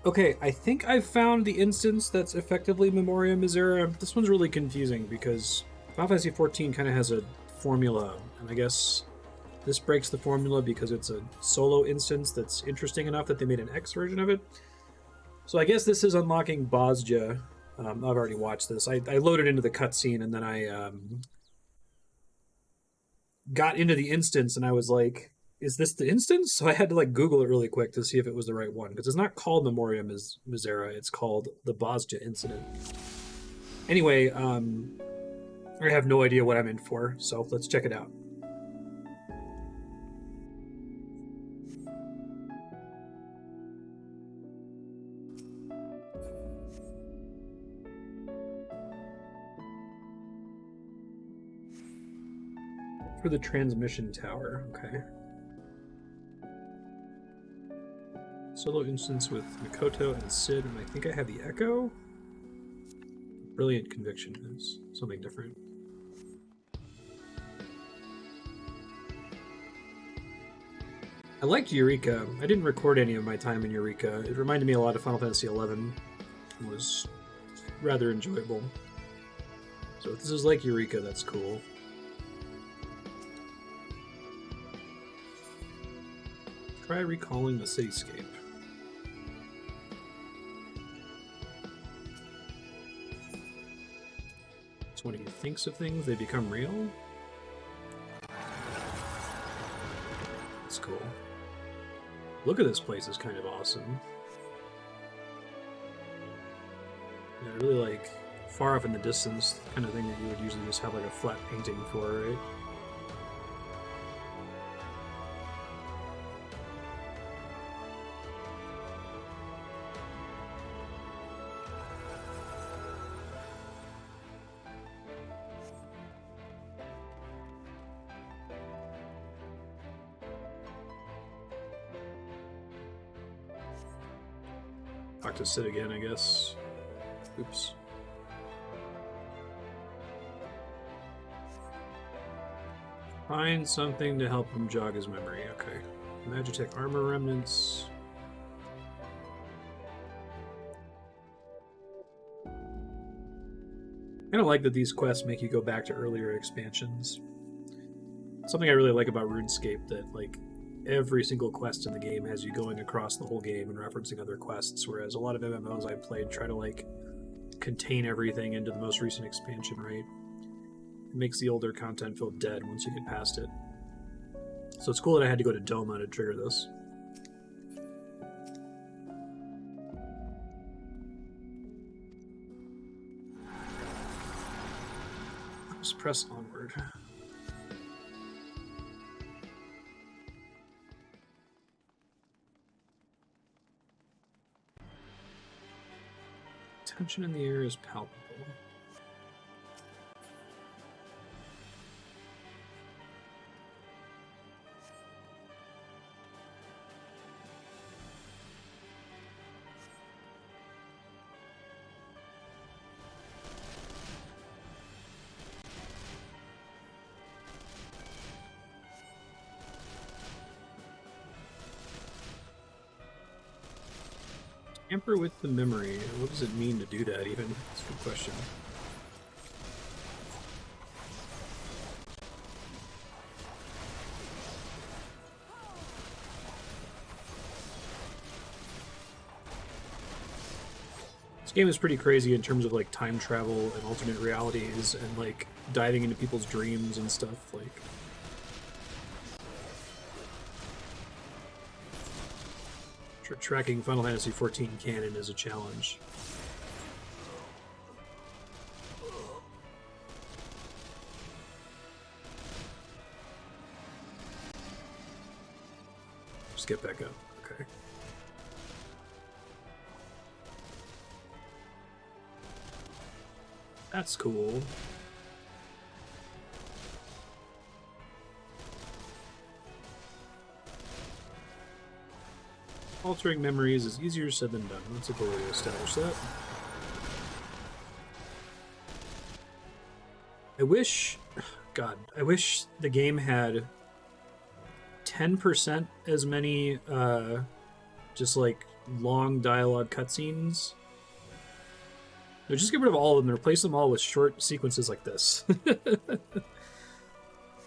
Okay, I think I've found the instance that's effectively Memoria Misera. This one's really confusing because Final Fantasy XIV kind of has a formula, and I guess this breaks the formula because it's a solo instance that's interesting enough that they made an X version of it. So I guess this is unlocking Bozja. I've already watched this. I loaded into the cutscene and then I got into the instance and I was like, is this the instance? So I had to like Google it really quick to see if it was the right one because it's not called Memoria Misera. It's called the Bozja incident. Anyway, I have no idea what I'm in for, so let's check it out. For the transmission tower, okay. Solo instance with Mikoto and Sid, and I think I have the Echo. Brilliant Conviction is something different. I liked Eureka. I didn't record any of my time in Eureka. It reminded me a lot of Final Fantasy XI. It was rather enjoyable. So if this is like Eureka, that's cool. Try recalling the cityscape. So when he thinks of things, they become real? That's cool. Look at this place, is kind of awesome. Yeah, really like far off in the distance, kind of thing that you would usually just have like a flat painting for, right? Talk to Sid again, I guess. Oops. Find something to help him jog his memory. Okay. Magitech armor remnants. I don't like that these quests make you go back to earlier expansions. Something I really like about RuneScape, that like every single quest in the game has you going across the whole game and referencing other quests, whereas a lot of MMOs I've played try to like contain everything into the most recent expansion, right? It makes the older content feel dead once you get past it. So it's cool that I had to go to Doma to trigger this. Just press onward. Tension in the air is palpable. Tamper with the memory. What does it mean to do that, even? That's a good question. This game is pretty crazy in terms of like time travel and alternate realities and like diving into people's dreams and stuff. Like, tracking Final Fantasy XIV canon is a challenge. Just get back up. Okay. That's cool. Altering memories is easier said than done. That's a good way to establish that. I wish... God, I wish the game had 10% as many, just like, long dialogue cutscenes. No, just get rid of all of them and replace them all with short sequences like this.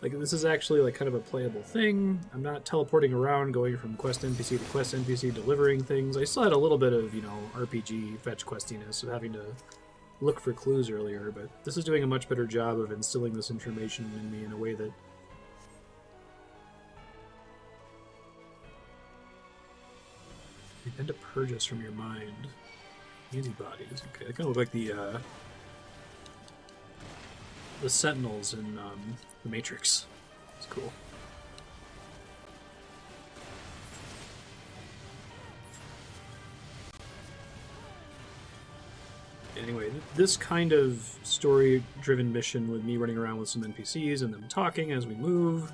Like, this is actually like kind of a playable thing. I'm not teleporting around, going from quest NPC to quest NPC, delivering things. I still had a little bit of, you know, RPG fetch questiness of having to look for clues earlier, but this is doing a much better job of instilling this information in me in a way that you tend to purge us from your mind. Antibodies. Okay, that kind of look like the Sentinels in the Matrix. It's cool. Anyway, this kind of story-driven mission with me running around with some NPCs and them talking as we move,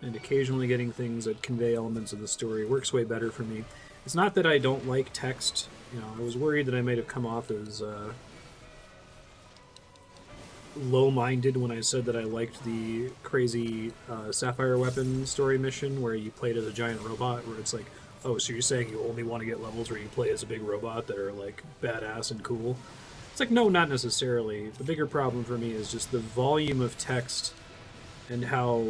and occasionally getting things that convey elements of the story works way better for me. It's not that I don't like text. You know, I was worried that I might have come off as low-minded when I said that I liked the crazy Sapphire Weapon story mission where you played as a giant robot, where it's like, oh, so you're saying you only want to get levels where you play as a big robot that are, like, badass and cool? It's like, no, not necessarily. The bigger problem for me is just the volume of text and how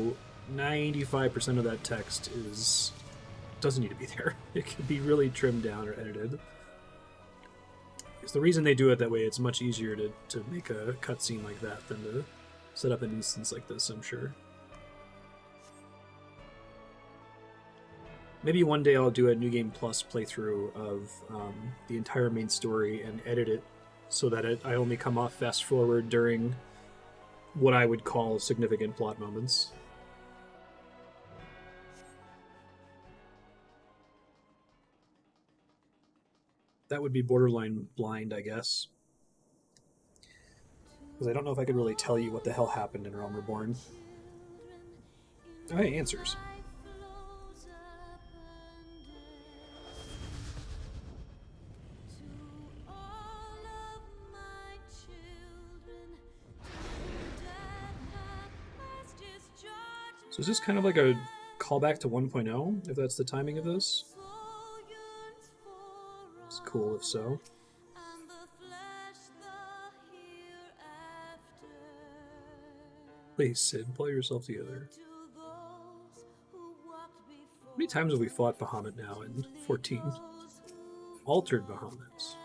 95% of that text doesn't need to be there. It could be really trimmed down or edited. Because the reason they do it that way, it's much easier to make a cutscene like that than to set up an instance like this, I'm sure. Maybe one day I'll do a New Game Plus playthrough of the entire main story and edit it so that I only come off fast forward during what I would call significant plot moments. That would be borderline blind, I guess. Because I don't know if I could really tell you what the hell happened in Realm Reborn. Oh, hey, answers. So is this kind of like a callback to 1.0, if that's the timing of this? It's cool if so. Please, Sid, pull yourself together. How many times have we fought Bahamut now in 14? Altered Bahamuts.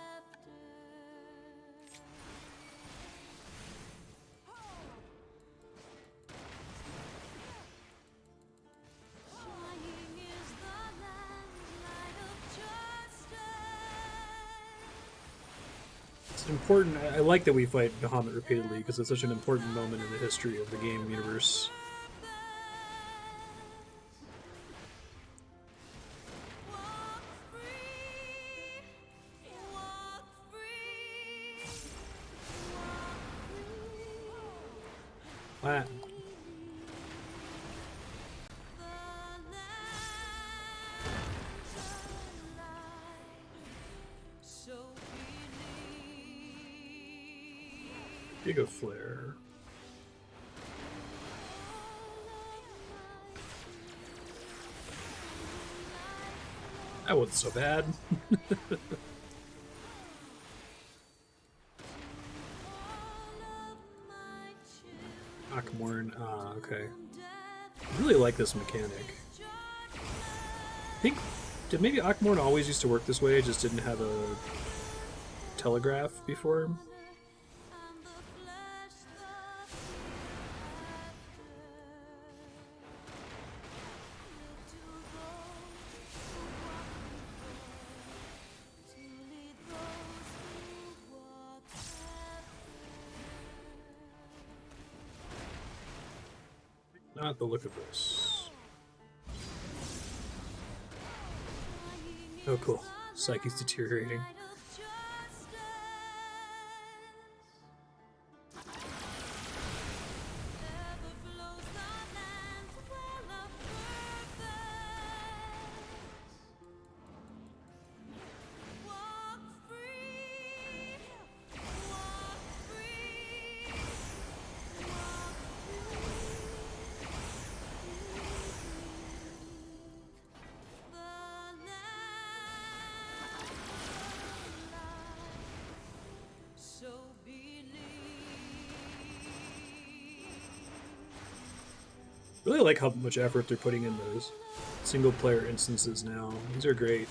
Important. I like that we fight Bahamut repeatedly because it's such an important moment in the history of the game universe. Wow. Giga Flare. That wasn't so bad. Akmorn, okay. I really like this mechanic. I think, did maybe Akmorn always used to work this way, just didn't have a telegraph before? Not the look of this. Oh, cool. Psyche's deteriorating. Really like how much effort they're putting in those single player instances now. These are great.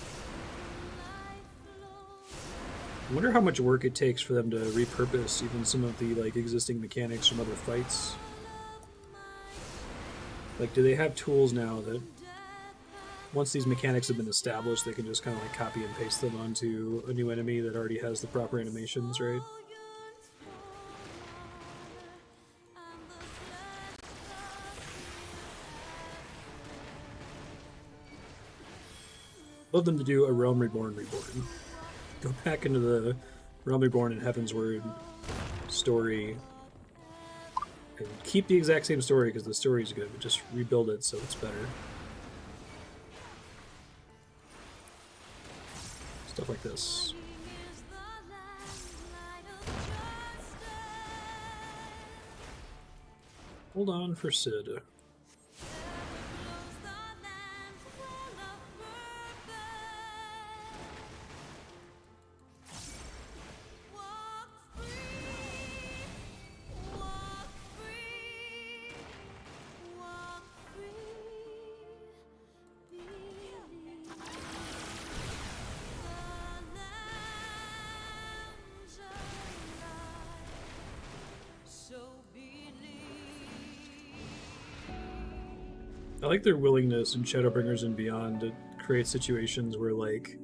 I wonder how much work it takes for them to repurpose even some of the like existing mechanics from other fights. Like, do they have tools now that once these mechanics have been established, they can just kind of like copy and paste them onto a new enemy that already has the proper animations, right? Love them to do a Realm Reborn. Go back into the Realm Reborn and Heavensward story and keep the exact same story because the story's good, but just rebuild it so it's better. Stuff like this. Hold on for Sid. I like their willingness in Shadowbringers and Beyond to create situations where, like,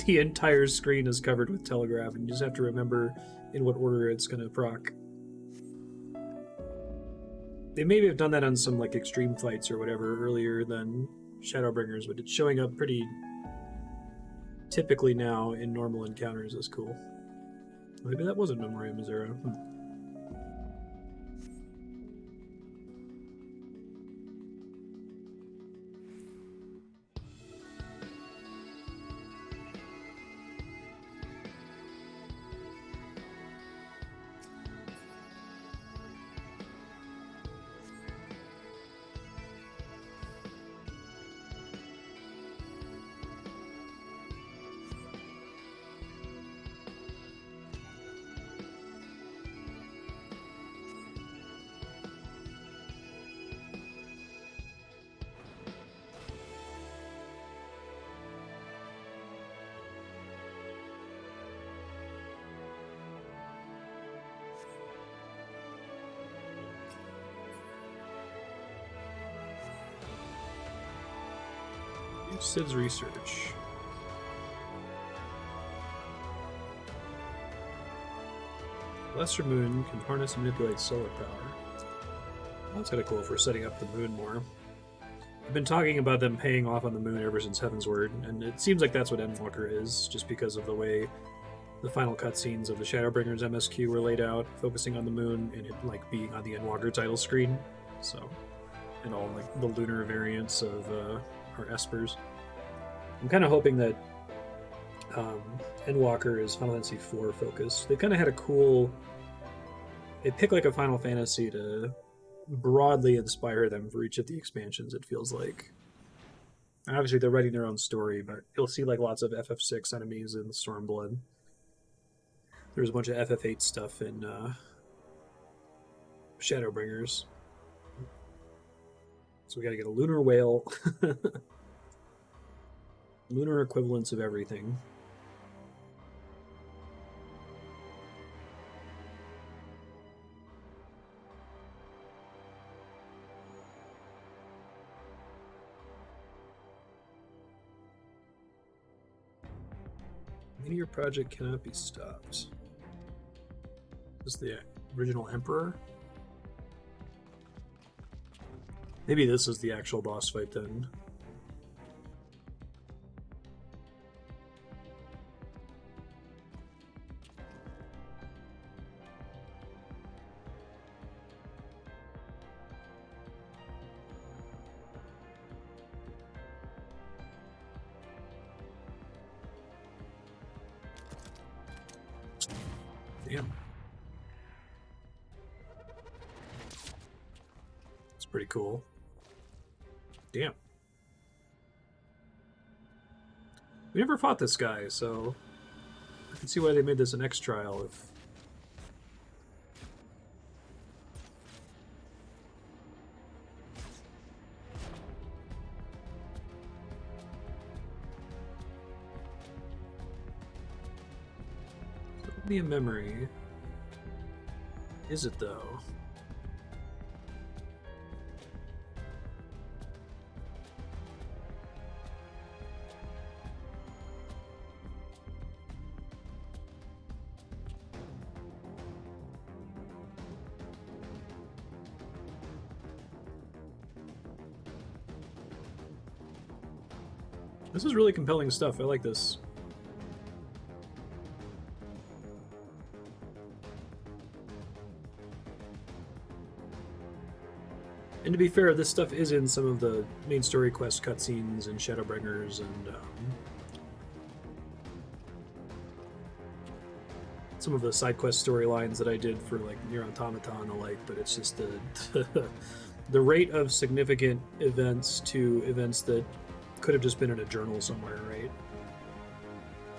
the entire screen is covered with telegraph and you just have to remember in what order it's going to proc. They maybe have done that on some, like, extreme fights or whatever earlier than Shadowbringers, but it's showing up pretty typically now in normal encounters is cool. Maybe that wasn't Memoria Misera. Sid's research. Lesser Moon can harness and manipulate solar power. Well, that's kind of cool for setting up the moon more. I've been talking about them paying off on the moon ever since Heavensward, and it seems like that's what Endwalker is, just because of the way the final cutscenes of the Shadowbringers MSQ were laid out, focusing on the moon and it like being on the Endwalker title screen. So, and all like the lunar variants of our espers. I'm kind of hoping that Endwalker is Final Fantasy IV focused. They kind of had a cool... They pick like a Final Fantasy to broadly inspire them for each of the expansions, it feels like. And obviously they're writing their own story, but you'll see like lots of FF6 enemies in Stormblood. There's a bunch of FF8 stuff in Shadowbringers. So we gotta get a lunar whale. Lunar equivalents of everything. Meteor project cannot be stopped. Is this the original Emperor? Maybe this is the actual boss fight then. Damn. It's pretty cool. Damn. We never fought this guy, so I can see why they made this an X trial. Be a memory. Is it though? This is really compelling stuff. I like this. And to be fair, this stuff is in some of the main story quest cutscenes and Shadowbringers and some of the side quest storylines that I did for like Nier Automata and the like. But it's just the rate of significant events to events that could have just been in a journal somewhere, right?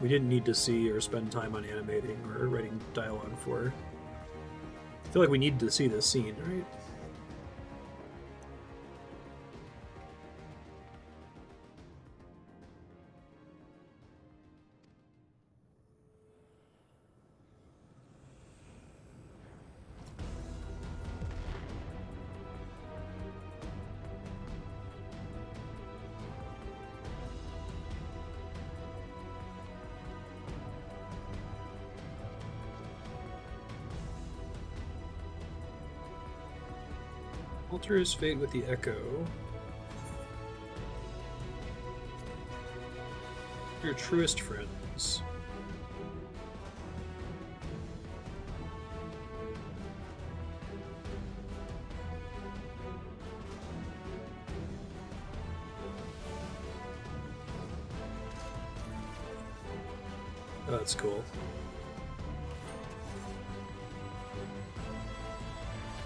We didn't need to see or spend time on animating or writing dialogue for. I feel like we needed to see this scene, right? Alter his fate with the echo. Your truest friends. Oh, that's cool.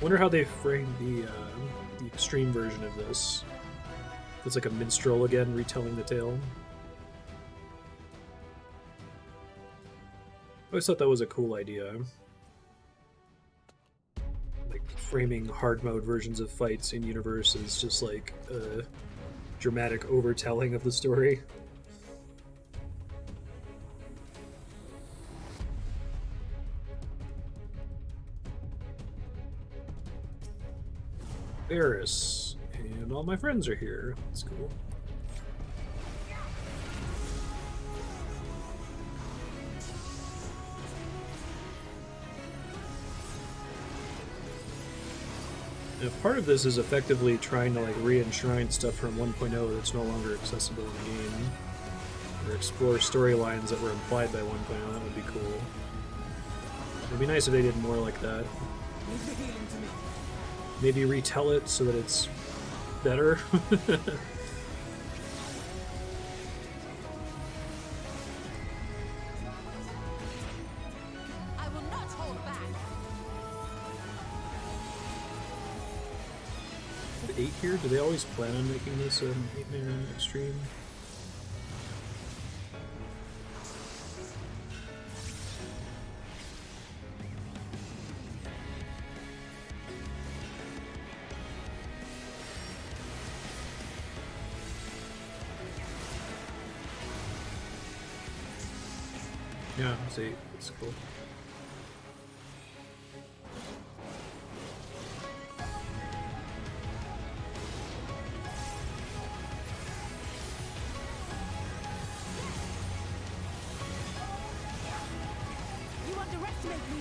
Wonder how they framed the extreme version of this. It's like a minstrel again, retelling the tale. I always thought that was a cool idea. Like framing hard mode versions of fights in universe is just like a dramatic overtelling of the story. Eris, and all my friends are here. That's cool. Now, part of this is effectively trying to like re-enshrine stuff from 1.0 that's no longer accessible in the game, or explore storylines that were implied by 1.0. That would be cool. It'd be nice if they did more like that. Maybe retell it so that it's better. I will not hold back. Is it 8 here? Do they always plan on making this an 8-man extreme? Yeah, it's 8. It's cool. You underestimate me.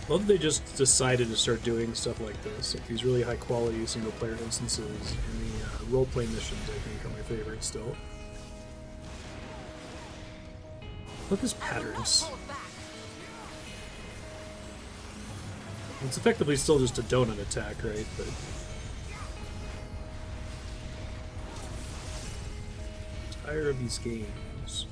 Well, they just decided to start doing stuff like this, like these really high-quality single-player instances, and the role-play missions, I think, are my favorite still. Look at these patterns. Hold back. It's effectively still just a donut attack, right? But I'm tired of these games.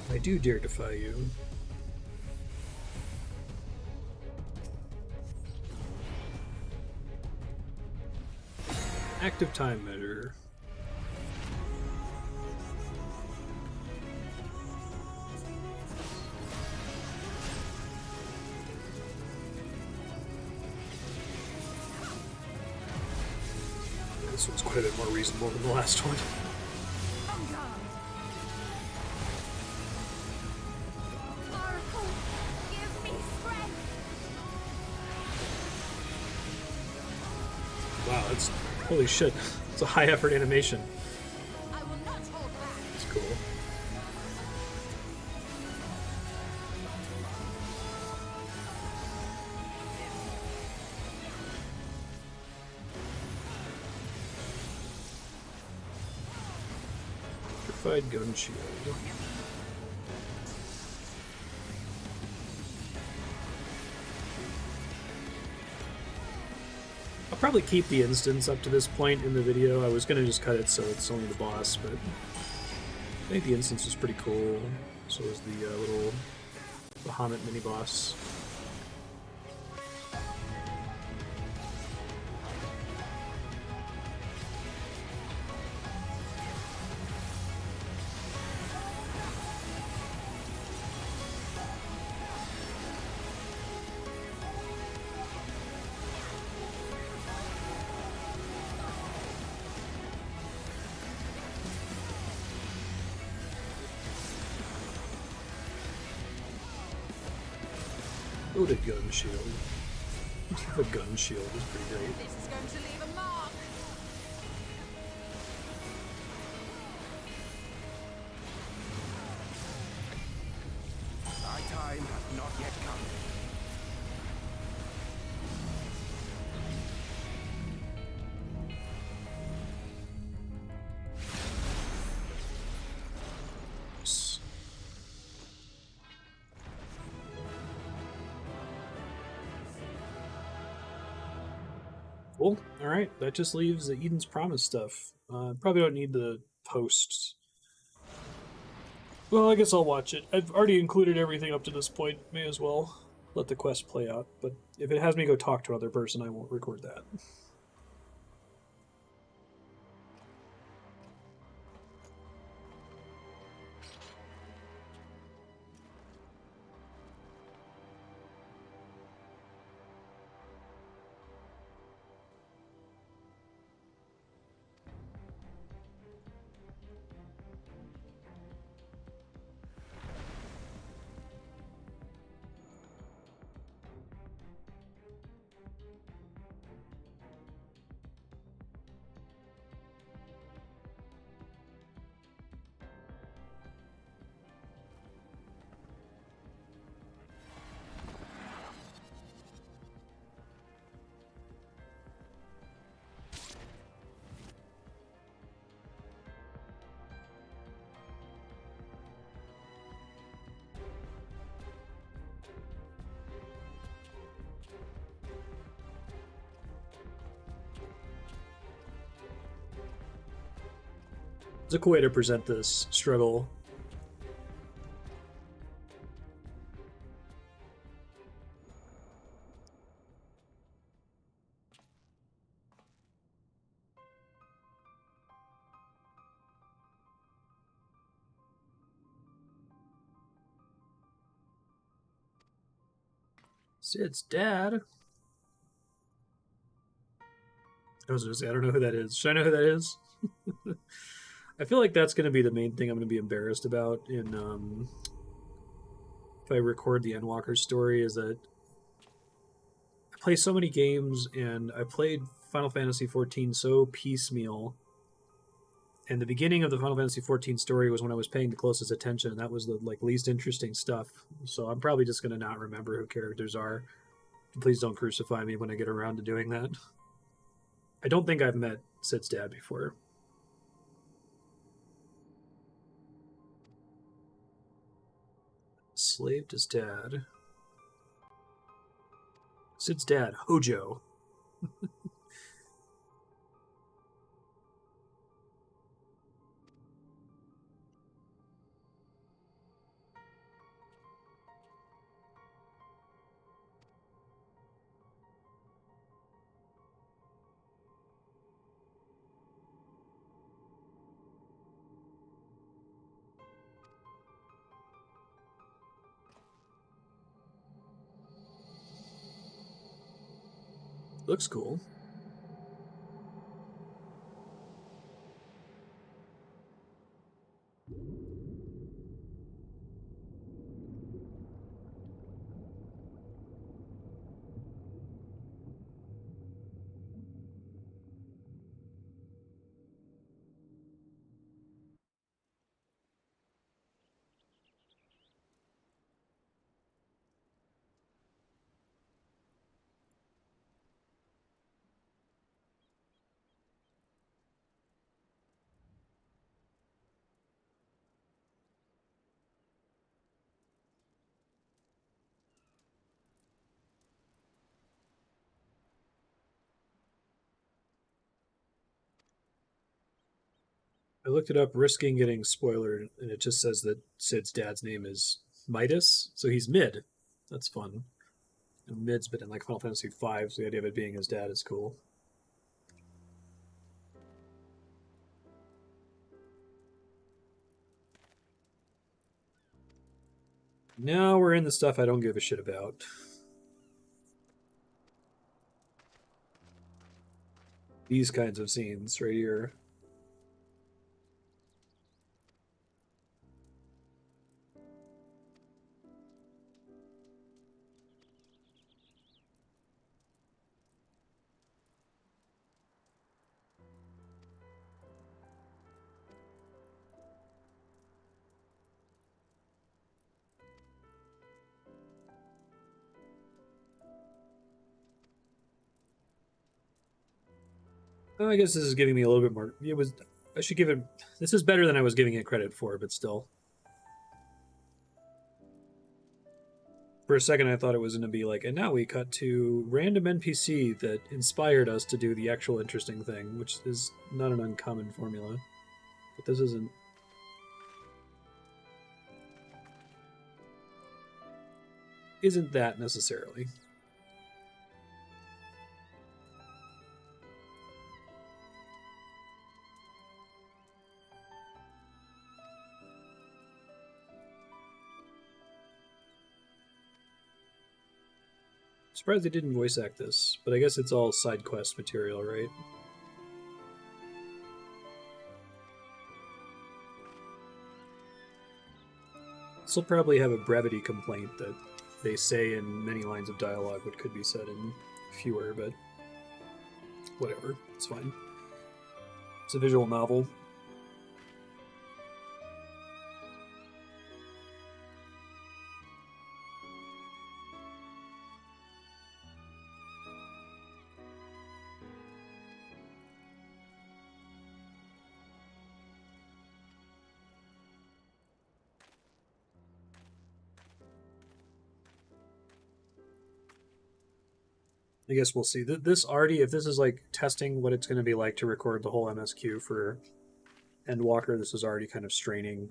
I do dare defy you. Active time measure. This one's quite a bit more reasonable than the last one. Oracle, give me strength. Wow, that's holy shit. It's a high effort animation. I will not hold back. It's cool. Purified gun shield. I'll probably keep the instance up to this point in the video. I was going to just cut it so it's only the boss, but I think the instance was pretty cool. So was the little Bahamut mini-boss. Loaded gun shield. The gun shield is pretty great. This is going to leave a mark. My time has not yet come. Cool. Alright, that just leaves the Eden's Promise stuff. Probably don't need the posts. Well, I guess I'll watch it. I've already included everything up to this point. May as well let the quest play out. But if it has me go talk to another person, I won't record that. It's a cool way to present this struggle. Sid's dad. I was gonna say, I don't know who that is. Should I know who that is? I feel like that's going to be the main thing I'm going to be embarrassed about in if I record the Endwalker story, is that I play so many games and I played Final Fantasy XIV so piecemeal. And the beginning of the Final Fantasy XIV story was when I was paying the closest attention, and that was the least interesting stuff. So I'm probably just going to not remember who characters are. Please don't crucify me when I get around to doing that. I don't think I've met Sid's dad before. Slaved his dad. Sid's dad, Hojo. Looks cool. I looked it up, risking getting spoilered, and it just says that Sid's dad's name is Midas, so he's mid. That's fun. And mid's been in like Final Fantasy V, so the idea of it being his dad is cool. Now we're in the stuff I don't give a shit about. These kinds of scenes right here. Oh, I guess this is giving me a little bit more. It was. I should give it. This is better than I was giving it credit for, but still. For a second, I thought it was going to be like, and now we cut to random NPC that inspired us to do the actual interesting thing, which is not an uncommon formula. But this isn't. Isn't that necessarily? Surprised they didn't voice act this, but I guess it's all side quest material, right? This will probably have a brevity complaint that they say in many lines of dialogue what could be said in fewer, but whatever, it's fine. It's a visual novel. I guess we'll see. This already, if this is like testing what it's going to be like to record the whole MSQ for Endwalker, this is already kind of straining.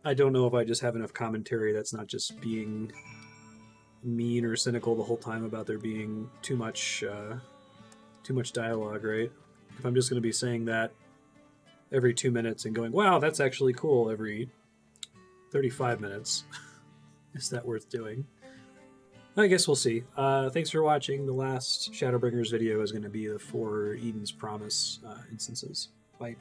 I don't know if I just have enough commentary that's not just being mean or cynical the whole time about there being too much dialogue, right? If I'm just going to be saying that every 2 minutes and going, "Wow, that's actually cool," every 35 minutes, is that worth doing? I guess we'll see. Thanks for watching. The last Shadowbringers video is going to be the 4 Eden's Promise instances. Bye.